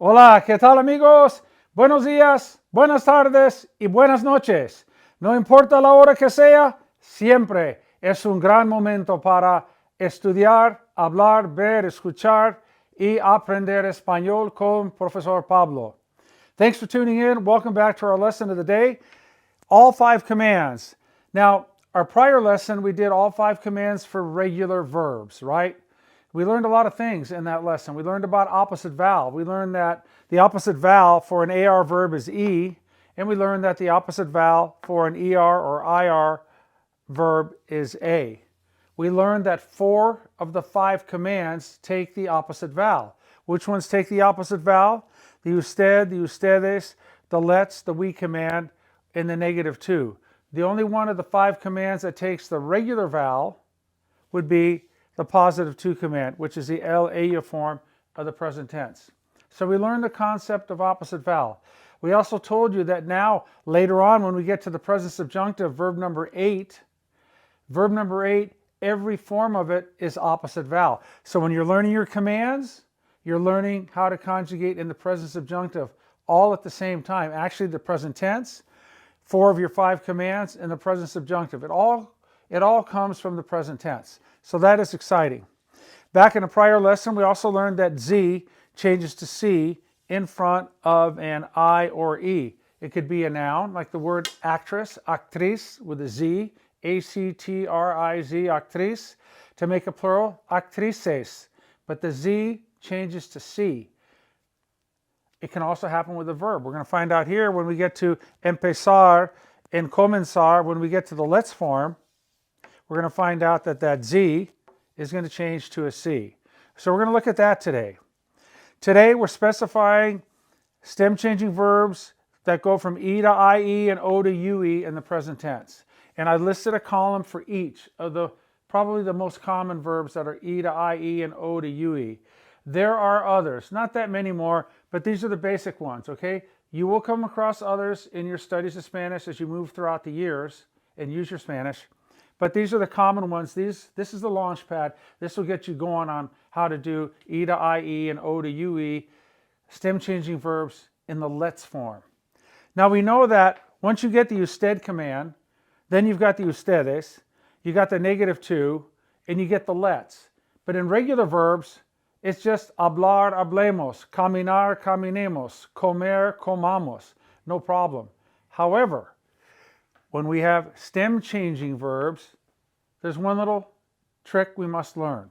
Hola, ¿qué tal amigos? Buenos días, buenas tardes y buenas noches. No importa la hora que sea, siempre es un gran momento para estudiar, hablar, ver, escuchar y aprender español con Profesor Pablo. Thanks for tuning in. Welcome back to our lesson of the day. All 5 commands. Now, our prior lesson, we did all 5 commands for regular verbs, right? We learned a lot of things in that lesson. We learned about opposite vowel. We learned that the opposite vowel for an AR verb is E, and we learned that the opposite vowel for an ER or IR verb is A. We learned that 4 of the 5 commands take the opposite vowel. Which ones take the opposite vowel? The usted, the ustedes, the let's, the we command, and the negative 2. The only one of the 5 commands that takes the regular vowel would be the positive 2 command, which is the LA form of the present tense. So we learned the concept of opposite vowel. We also told you that now, later on, when we get to the present subjunctive, verb number 8, every form of it is opposite vowel. So when you're learning your commands, you're learning how to conjugate in the present subjunctive all at the same time. Actually, the present tense, 4 of your 5 commands, and the present subjunctive. It all comes from the present tense. So that is exciting. Back in a prior lesson, we also learned that Z changes to C in front of an I or E. It could be a noun, like the word actress, actriz, with a Z, A-C-T-R-I-Z, actriz. To make a plural, actrices. But the Z changes to C. It can also happen with a verb. We're going to find out here when we get to empezar and comenzar, when we get to the let's form, we're going to find out that that Z is going to change to a C. So we're going to look at that today. Today we're specifying stem changing verbs that go from E to IE and O to UE in the present tense. And I listed a column for each of the probably the most common verbs that are E to IE and O to UE. There are others, not that many more, but these are the basic ones, okay? You will come across others in your studies of Spanish as you move throughout the years and use your Spanish. But these are the common ones. This is the launch pad. This will get you going on how to do E to IE and O to UE, stem changing verbs in the let's form. Now we know that once you get the usted command, then you've got the ustedes, you got the negative 2, and you get the let's. But in regular verbs, it's just hablar, hablemos, caminar, caminemos, comer, comamos, no problem. However, when we have stem changing verbs, there's one little trick we must learn.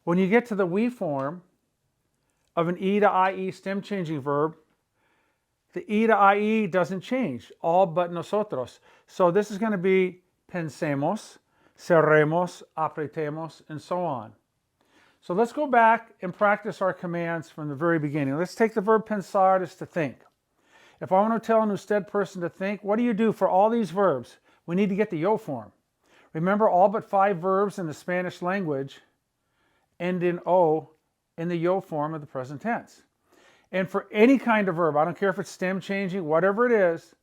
When you get to the we form of an E to IE stem changing verb, the E to IE doesn't change, all but nosotros. So this is going to be pensemos, cerremos, apretemos, and so on. So let's go back and practice our commands from the very beginning. Let's take the verb pensar as to think. If I want to tell an usted person to think, what do you do for all these verbs? We need to get the yo form. Remember, all but 5 verbs in the Spanish language end in O in the yo form of the present tense. And for any kind of verb, I don't care if it's stem changing, whatever it is,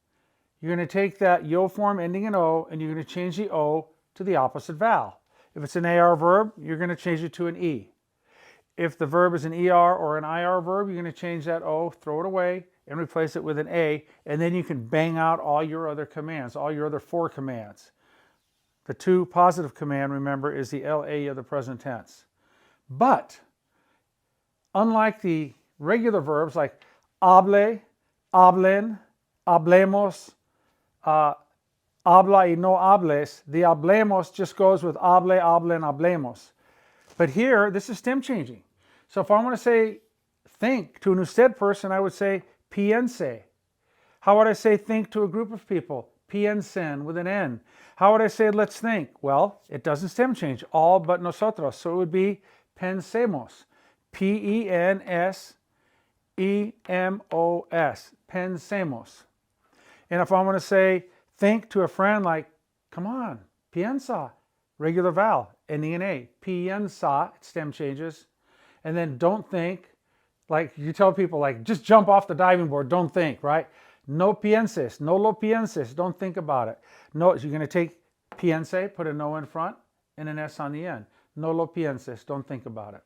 you're going to take that yo form ending in O and you're going to change the O to the opposite vowel. If it's an AR verb, you're going to change it to an E. If the verb is an ER or an IR verb, you're going to change that O, throw it away, and replace it with an A, and then you can bang out all your other commands, all your other 4 commands. The 2 positive command, remember, is the LA of the present tense. But, unlike the regular verbs like hable, hablen, hablemos, habla y no hables, the hablemos just goes with hable, hablen, hablemos. But here, this is stem changing. So if I want to say think to an usted person, I would say piense. How would I say think to a group of people? Piensen with an N. How would I say let's think? Well, it doesn't stem change, all but nosotros. So it would be pensemos. P-E-N-S-E-M-O-S. Pensemos. And if I want to say think to a friend, like, come on, piensa. Regular vowel, ending in A. Piensa, it stem changes. And then don't think, like you tell people, like, just jump off the diving board, don't think, right? No pienses, no lo pienses, don't think about it. No, you're going to take piense, put a no in front, and an S on the end. No lo pienses, don't think about it.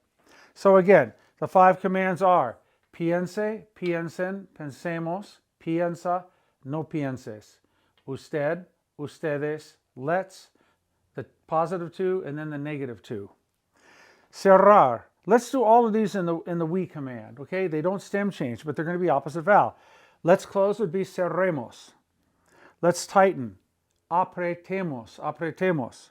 So again, the 5 commands are Piense, piensen, pensemos, piensa, no pienses. Usted, ustedes, let's, the positive two, and then the negative two. Cerrar. Let's do all of these in the we command, okay? They don't stem change, but they're going to be opposite vowel. Let's close would be cerremos. Let's tighten. Apretemos, apretemos.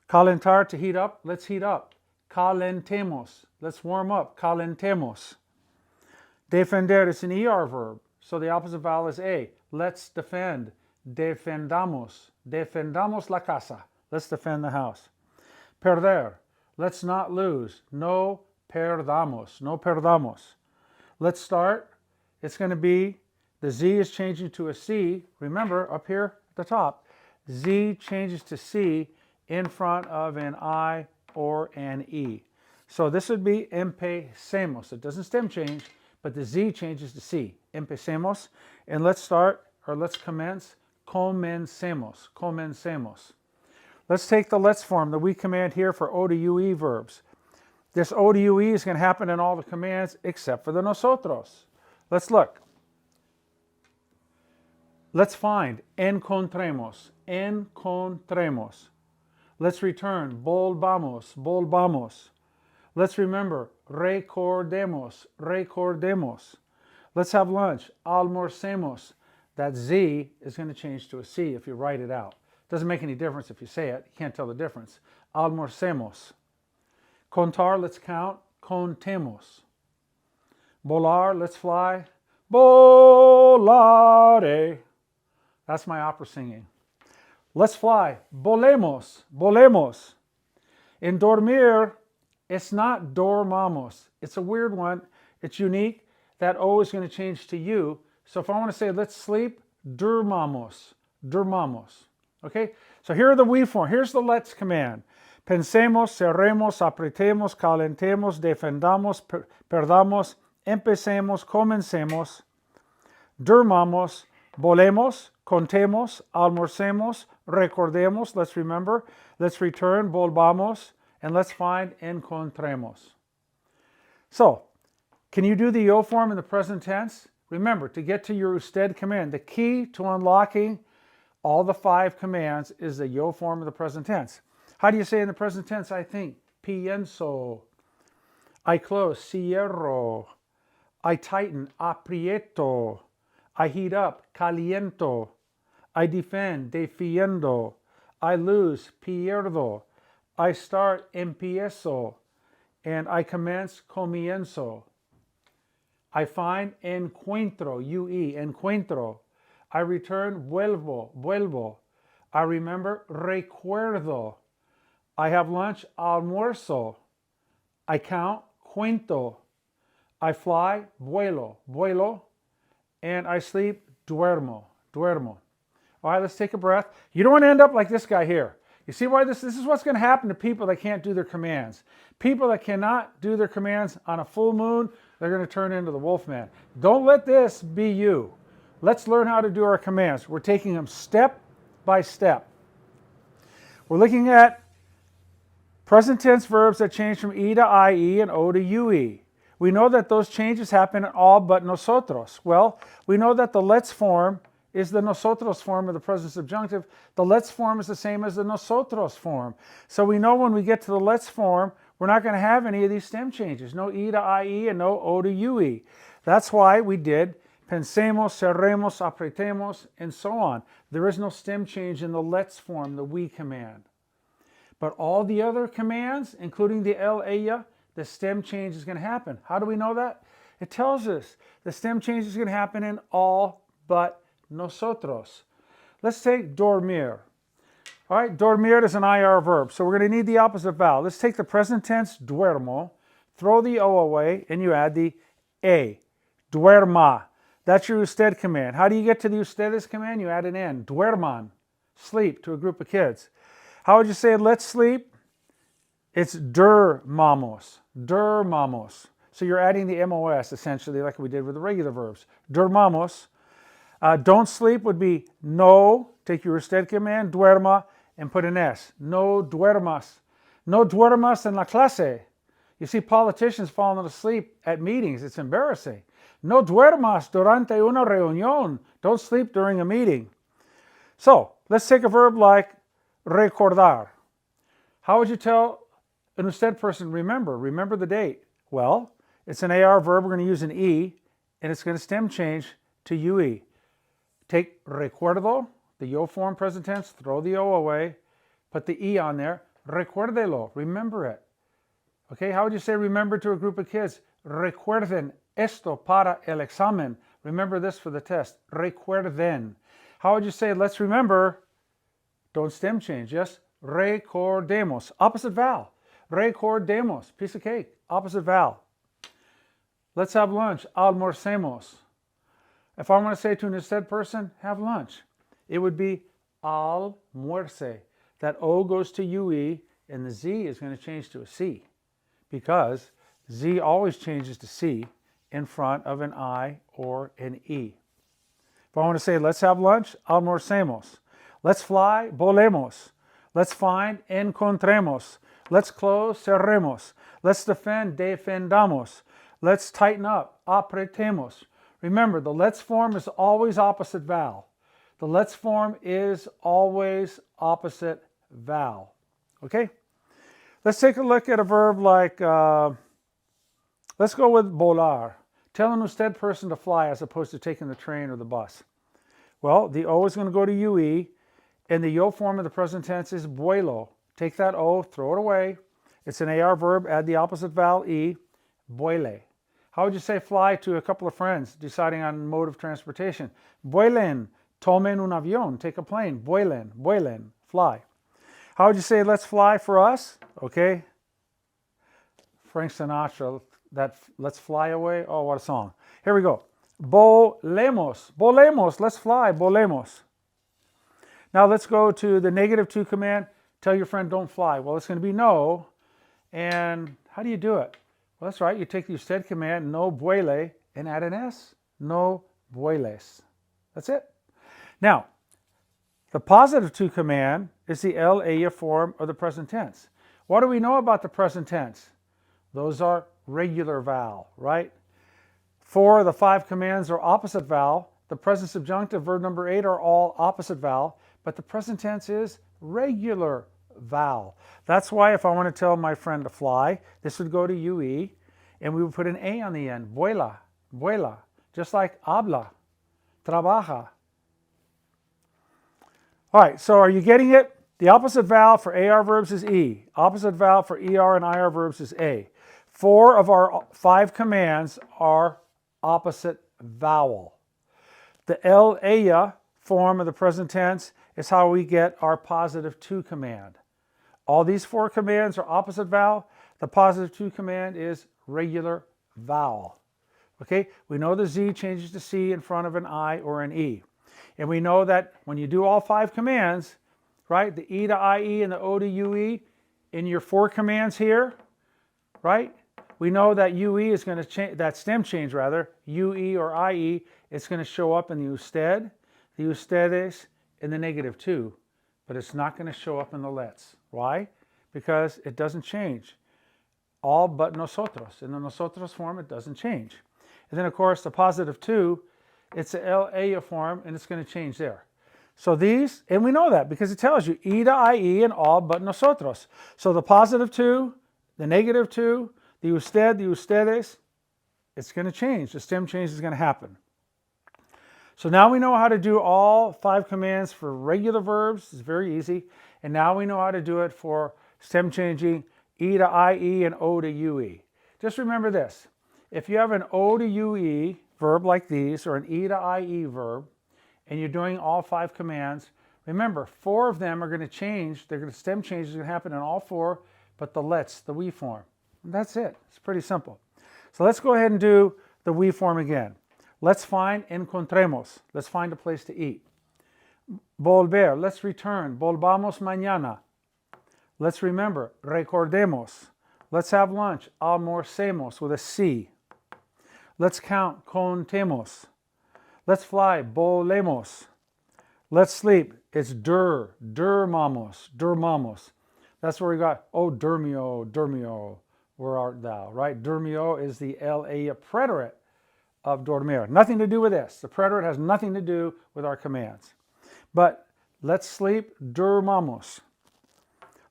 Calentar, to heat up. Let's heat up. Calentemos. Let's warm up. Calentemos. Defender is an ER verb, so the opposite vowel is A. Let's defend. Defendamos. Defendamos la casa. Let's defend the house. Perder. Let's not lose. No perdamos. No perdamos. Let's start. It's going to be, the Z is changing to a C. Remember, up here at the top, Z changes to C in front of an I or an E. So this would be empecemos. It doesn't stem change, but the Z changes to C. Empecemos. And let's start, or let's commence. Comencemos. Comencemos. Let's take the let's form, the we command here for O to UE verbs. This O to UE is going to happen in all the commands except for the nosotros. Let's look. Let's find. Encontremos. Encontremos. Let's return. Volvamos. Volvamos. Let's remember. Recordemos. Recordemos. Let's have lunch. Almorcemos. That Z is going to change to a C if you write it out. Doesn't make any difference if you say it. You can't tell the difference. Almorcemos. Contar, let's count. Contemos. Volar, let's fly. Volare. That's my opera singing. Let's fly. Volemos. Volemos. In dormir, it's not dormamos. It's a weird one. It's unique. That O is going to change to U. So if I want to say let's sleep, durmamos. Durmamos. Okay, so here are the we form. Here's the let's command. Pensemos, cerremos, apretemos, calentemos, defendamos, perdamos, empecemos, comencemos, durmamos, volemos, contemos, almorcemos, recordemos, let's remember, let's return, volvamos, and let's find, encontremos. So, can you do the yo form in the present tense? Remember, to get to your usted command, the key to unlocking all the 5 commands is the yo form of the present tense. How do you say in the present tense, I think? Pienso. I close, cierro. I tighten, aprieto. I heat up, caliento. I defend, defiendo. I lose, pierdo. I start, empiezo. And I commence, comienzo. I find, encuentro, UE, encuentro. I return, vuelvo, vuelvo. I remember, recuerdo. I have lunch, almuerzo. I count, cuento. I fly, vuelo, vuelo. And I sleep, duermo, duermo. All right, let's take a breath. You don't want to end up like this guy here. You see why this is what's going to happen to people that can't do their commands. People that cannot do their commands on a full moon, they're going to turn into the wolfman. Don't let this be you. Let's learn how to do our commands. We're taking them step by step. We're looking at present tense verbs that change from E to IE and O to UE. We know that those changes happen in all but nosotros. Well, we know that the let's form is the nosotros form of the present subjunctive. The let's form is the same as the nosotros form. So we know when we get to the let's form, we're not going to have any of these stem changes. No E to IE and no O to UE. That's why we did pensemos, cerremos, apretemos, and so on. There is no stem change in the let's form, the we command. But all the other commands, including the el, ella, the stem change is going to happen. How do we know that? It tells us the stem change is going to happen in all but nosotros. Let's take dormir. All right, dormir is an IR verb, so we're going to need the opposite vowel. Let's take the present tense, duermo, throw the O away, and you add the A. Duerma. That's your usted command. How do you get to the ustedes command? You add an N. Duerman. Sleep, to a group of kids. How would you say let's sleep? It's durmamos. Durmamos. So you're adding the MOS, essentially, like we did with the regular verbs. Durmamos. Don't sleep would be no. Take your usted command, duerma, and put an S. No duermas. No duermas en la clase. You see politicians falling asleep at meetings. It's embarrassing. No duermas durante una reunión. Don't sleep during a meeting. So let's take a verb like recordar. How would you tell an usted person remember? Remember the date. Well, it's an AR verb. We're going to use an E, and it's going to stem change to UE. Take recuerdo, the yo form present tense, throw the O away, put the E on there. Recuérdelo, remember it. Okay, how would you say remember to a group of kids? Recuerden esto para el examen. Remember this for the test. Recuerden. How would you say let's remember? Don't stem change, yes? Recordemos. Opposite vowel. Recordemos. Piece of cake. Opposite vowel. Let's have lunch. Almorcemos. If I want to say to an instead person, have lunch, it would be almuerce. That O goes to UE, and the Z is going to change to a C, because Z always changes to C in front of an I or an E. If I want to say, let's have lunch, almorcemos. Let's fly, volemos. Let's find, encontremos. Let's close, cerremos. Let's defend, defendamos. Let's tighten up, apretemos. Remember, the let's form is always opposite vowel. The let's form is always opposite vowel. Okay? Let's take a look at a verb like, let's go with volar. Tell an usted person to fly as opposed to taking the train or the bus. Well, the O is going to go to UE, and the yo form of the present tense is vuelo. Take that O, throw it away. It's an AR verb, add the opposite vowel E, vuele. How would you say fly to a couple of friends deciding on mode of transportation? Vuelen, tomen un avión, take a plane. Vuelen, vuelen, fly. How would you say let's fly for us? Okay. Frank Sinatra, that let's fly away. Oh, what a song. Here we go. Volemos, volemos, let's fly, volemos. Now let's go to the negative to command. Tell your friend don't fly. Well, it's going to be no. And how do you do it? Well, that's right. You take the usted command, no vuele, and add an S. No vueles. That's it. Now, the positive to command is the ella form of the present tense. What do we know about the present tense? Those are regular vowel, right? 4 of the 5 commands are opposite vowel. The present subjunctive, verb number 8, are all opposite vowel, but the present tense is regular vowel. That's why if I want to tell my friend to fly, this would go to UE, and we would put an A on the end. Vuela, vuela, just like habla, trabaja. All right, so are you getting it? The opposite vowel for AR verbs is E. Opposite vowel for ER and IR verbs is A. 4 of our 5 commands are opposite vowel. The ella form of the present tense is how we get our positive to command. All these 4 commands are opposite vowel. The positive to command is regular vowel. Okay, we know the Z changes to C in front of an I or an E. And we know that when you do all 5 commands, right, the E to IE and the O to UE, in your 4 commands here, right, we know that UE is going to change, that stem change rather, UE or IE, it's going to show up in the usted, the ustedes, and the negative to, but it's not going to show up in the let's. Why? Because it doesn't change. All but nosotros. In the nosotros form, it doesn't change. And then, of course, the positive to, it's the ella form, and it's going to change there. So these, and we know that because it tells you E to IE and all but nosotros. So the positive to, the negative to, the usted, the ustedes, it's going to change. The stem change is going to happen. So now we know how to do all 5 commands for regular verbs. It's very easy. And now we know how to do it for stem changing E to IE and O to UE. Just remember this. If you have an O to UE verb like these, or an E to IE verb, and you're doing all 5 commands, remember 4 of them are going to change. They're going to stem change is going to happen in all 4, but the let's, the we form. And that's it. It's pretty simple. So let's go ahead and do the we form again. Let's find, encontremos. Let's find a place to eat. Volver, let's return. Volvamos mañana. Let's remember, recordemos. Let's have lunch, almorcemos with a C. Let's count, contemos. Let's fly, volemos. Let's sleep, it's dormamos. That's where we got, oh, dormio, where art thou, right? Durmió is the LA preterite of dormir. Nothing to do with this. The preterite has nothing to do with our commands. But let's sleep, durmamos.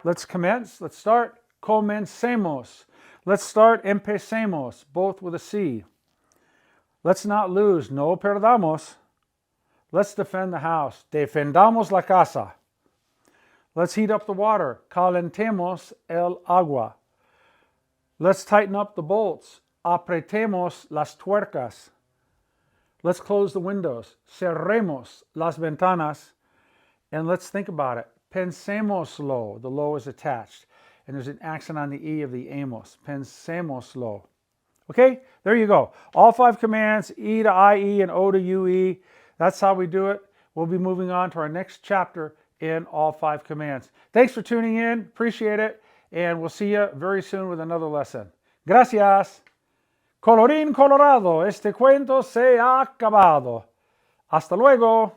Let's commence, let's start, comencemos. Let's start, empecemos, both with a C. Let's not lose, no perdamos. Let's defend the house, defendamos la casa. Let's heat up the water, calentemos el agua. Let's tighten up the bolts, apretemos las tuercas. Let's close the windows, cerremos las ventanas. And let's think about it, pensémoslo, the lo is attached. And there's an accent on the E of the amos, pensémoslo. Okay, there you go. All 5 commands, E to IE and O to UE. That's how we do it. We'll be moving on to our next chapter in all 5 commands. Thanks for tuning in. Appreciate it. And we'll see you very soon with another lesson. Gracias. Colorín colorado, este cuento se ha acabado. Hasta luego.